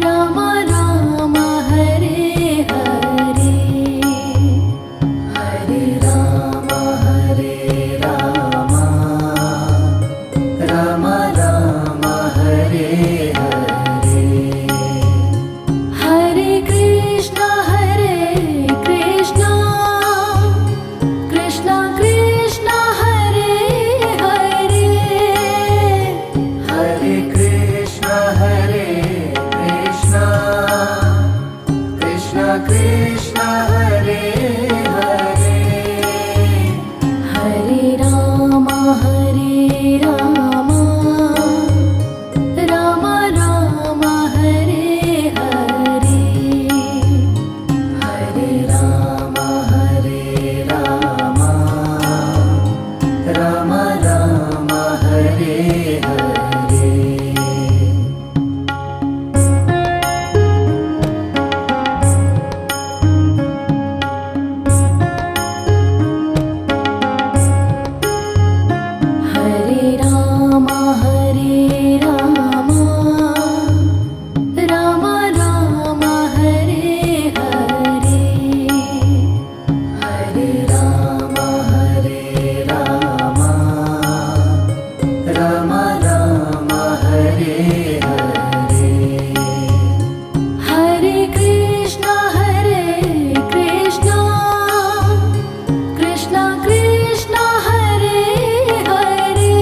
राम राम हरे हरे, हरे राम राम राम हरे हरे, हरे कृष्णा कृष्णा कृष्णा हरे हरे, हरे कृष्णा कृष्णा कृष्णा हरे हरे, हरे राम राम राम हरे हरे, हरे राम राम राम हरे हरे। हरे राम राम राम हरे हरे, हरे राम राम राम हरे हरे, हरे कृष्णा कृष्णा कृष्णा हरे हरे,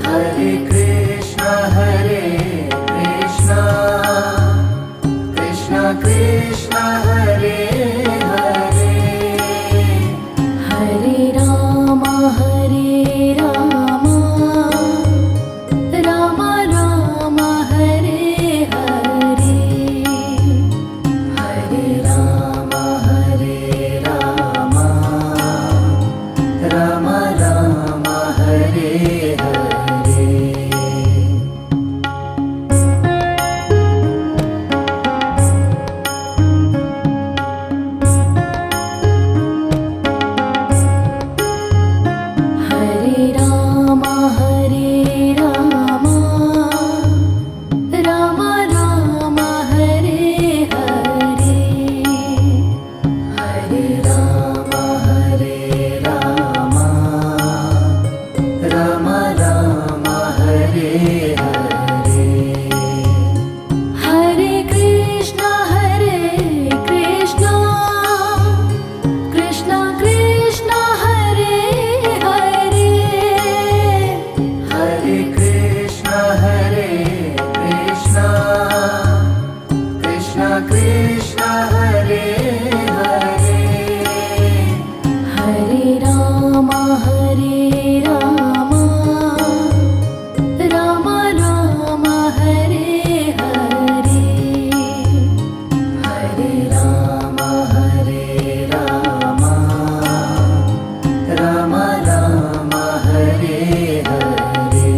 हरे कृष्णा कृष्णा कृष्णा हरे हरे, हरे राम राम राम हरे हरे, हरे राम राम राम हरे हरे। हरे राम राम राम हरे हरे, हरे राम राम राम हरे हरे, हरे कृष्णा कृष्णा कृष्णा हरे हरे, हरे कृष्णा कृष्णा कृष्णा हरे हरे, हरे राम राम राम हरे हरे, हरे राम राम राम हरे हरे।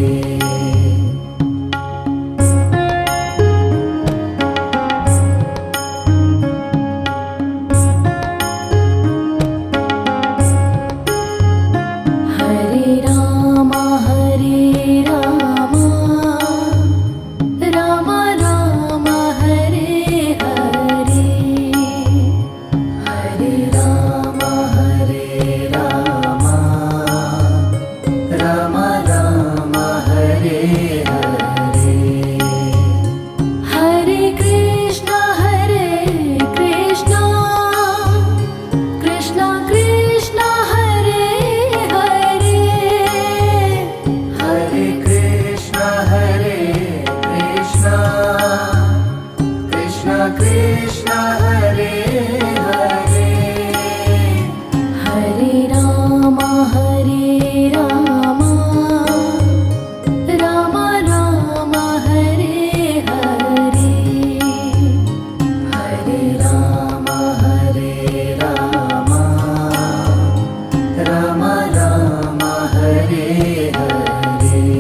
हरे राम राम राम हरे हरे, हरे राम राम राम हरे हरे, हरे कृष्णा कृष्णा कृष्णा हरे हरे, हरे कृष्णा कृष्णा कृष्णा हरे हरे, हरे राम राम राम हरे हरे, हरे राम राम राम हरे हरे।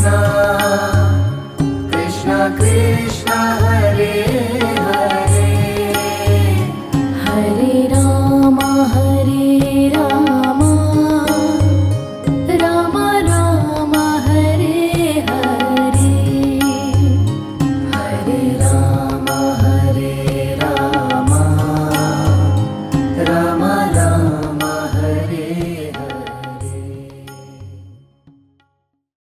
सा